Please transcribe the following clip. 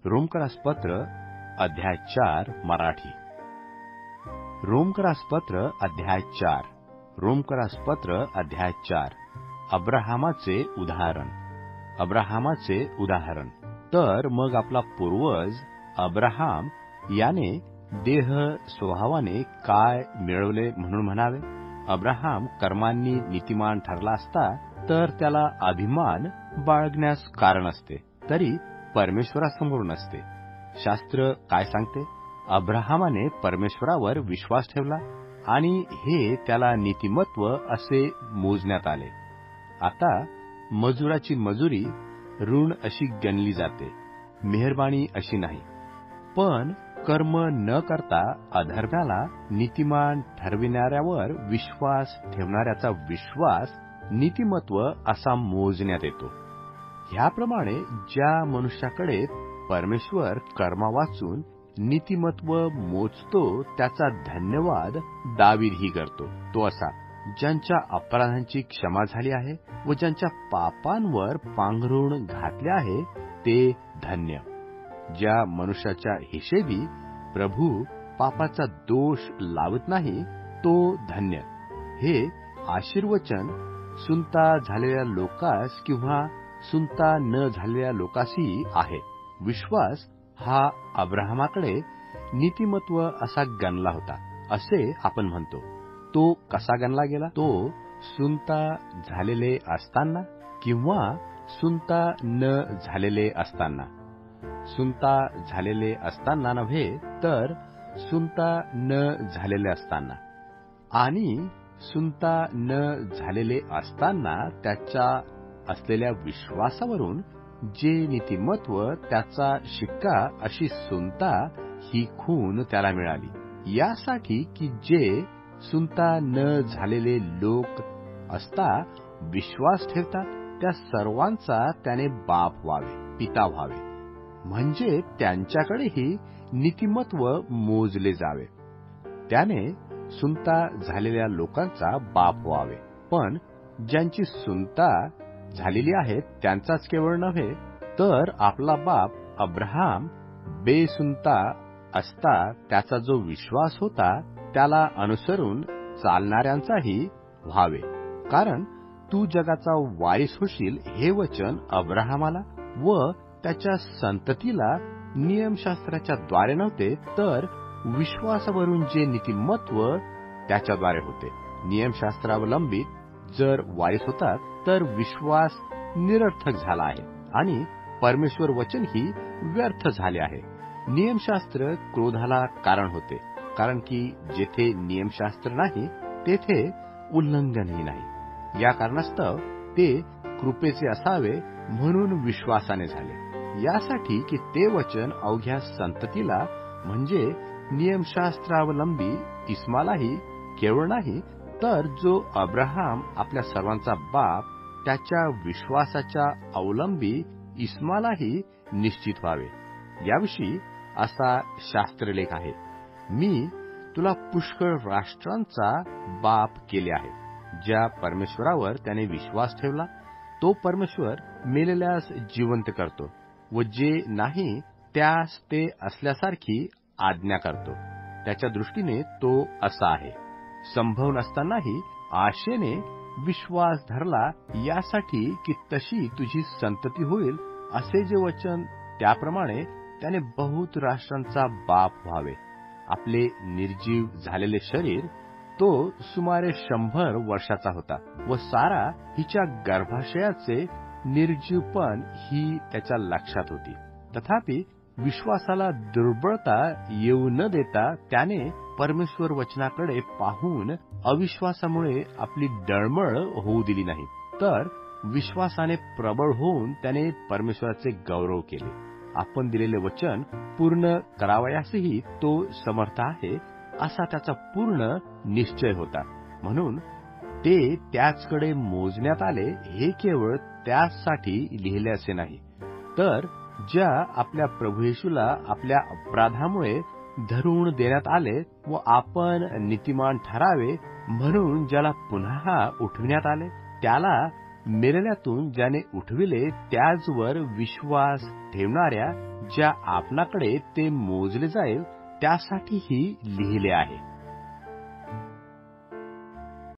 रोमकरासपत्र अध्याय 4 मराठी. रोमकरासपत्र अध्याय 4. रोमकरासपत्र अध्याय 4. अब्राहामाचे उदाहरण. तर मग आपला पूर्वज अब्राहाम याने देह स्वभावाने काय मिळवले म्हणून म्हणावे? अब्राहाम कर्मांनी नीतिमान ठरला असता तर त्याला अभिमान बाळगण्यास कारण असते, तरी परमेश्वरासमोर नसते. शास्त्र काय सांगते? अब्राहामाने परमेश्वरावर विश्वास ठेवला आणि हे त्याला नीतिमत्व असे मोजण्यात आले. आता मजुराची मजुरी ऋण अशी गणली जाते, मेहरबानी अशी नाही. पण कर्म न करता अधर्म्याला नीतिमान ठरविणाऱ्यावर विश्वास ठेवणाऱ्याचा विश्वास नीतिमत्व असा मोजण्यात येतो. ह्याप्रमाणे ज्या मनुष्याकडे परमेश्वर कर्मा वाचून नीतिमत्व मोजतो त्याचा धन्यवाद दावीदही करतो. तो असा, ज्यांच्या अपराधांची क्षमा झाली आहे व ज्यांच्या पापांवर पांघरुण घातले आहे ते धन्य. ज्या मनुष्याच्या हिशेबी प्रभू पापाचा दोष लावत नाही तो धन्य. हे आशीर्वचन सुनता झालेल्या लोकास किंवा सुनता न झालेल्या लोकासही आहे. विश्वास हा अब्राहामाकडे नीतिमत्व असा गणला होता असे आपण म्हणतो. तो कसा गणला गेला? तो सुनता झालेले असताना किंवा सुनता न झालेले असताना. सुनता झालेले असताना नव्हे, तर सुनता न झालेले असताना. आणि सुनता न झालेले असताना त्याच्या असलेल्या विश्वासावरून जे नीतिमत्व त्याचा शिक्का अशी सुनता ही खून त्याला मिळाली, यासाठी की जे सुनता न झालेले लोक असता विश्वास ठेवतात त्या सर्वांचा त्याने बाप व्हावे, पिता व्हावे, म्हणजे त्यांच्याकडेही नीतिमत्व मोजले जावे. त्याने सुनता झालेल्या लोकांचा बाप व्हावे. पण ज्यांची सुनता झालेली आहे त्यांचाच केवळ नव्हे, तर आपला बाप अब्राहाम बेसुनता असता त्याचा जो विश्वास होता त्याला अनुसरून चालणाऱ्यांचाही व्हावे. कारण तू जगाचा वारीस होशील हे वचन अब्राहामाला व त्याच्या संततीला नियमशास्त्राच्या द्वारे नव्हते, तर विश्वासावरून जे नीतिमत्व त्याच्याद्वारे होते. नियमशास्त्रावलंबित जर वारीस होतात तर विश्वास निरर्थक झाला आहे आणि परमेश्वर वचनही व्यर्थ झाले आहे. नियमशास्त्र क्रोधाला कारण होते, कारण की जेथे नियमशास्त्र नाही तेथे उल्लंघनही नाही. या कारणास्तव ते कृपेचे असावे म्हणून विश्वासाने झाले, यासाठी की ते वचन अवघ्या संततीला म्हणजे नियमशास्त्रावलंबी इस्मालाही केवळ नाही, तर जो अब्राहाम आपल्या सर्वांचा बाप त्याच्या विश्वासाच्या अवलंबी इस्मालाही निश्चित व्हावे. याविषयी असा शास्त्रलेख आहे, मी तुला पुष्कळ राष्ट्रांचा बाप केले आहे. ज्या परमेश्वरावर त्याने विश्वास ठेवला तो परमेश्वर मेलेल्यास जिवंत करतो व जे नाही त्यास ते असल्यासारखी आज्ञा करतो. त्याच्या दृष्टीने तो असा आहे. संभव नसतानाही आशेने विश्वास धरला, यासाठी की तशी तुझी संतती होईल, असे जे वचन त्याप्रमाणे त्याने बहुत राष्ट्रांचा बाप व्हावे. आपले निर्जीव झालेले शरीर तो सुमारे 100 वर्षाचा होता व सारा हिच्या गर्भाशयाचे निर्जीवपण ही त्याच्या लक्षात होती. तथापि विश्वासाला दुर्बळता येऊ न देता त्याने परमेश्वर वचनाकडे पाहून अविश्वासामुळे आपली डळमळ होऊ दिली नाही, तर विश्वासाने प्रबळ होऊन त्याने परमेश्वराचे गौरव केले. आपण दिलेले वचन पूर्ण करावयासही तो समर्थ आहे असा त्याचा पूर्ण निश्चय होता. म्हणून ते त्याचकडे मोजण्यात आले. हे केवळ त्यासाठी लिहिले असे नाही, तर ज्या आपल्या प्रभू येशूला आपल्या अपराधामुळे धरून देण्यात आले व आपण नीतिमान ठरावे म्हणून ज्याला पुन्हा उठविण्यात आले, त्याला मेलेल्यातून ज्याने उठविले त्याचवर विश्वास ठेवणाऱ्या ज्या आपणाकडे ते मोजले जाईल त्यासाठीही लिहिले आहे.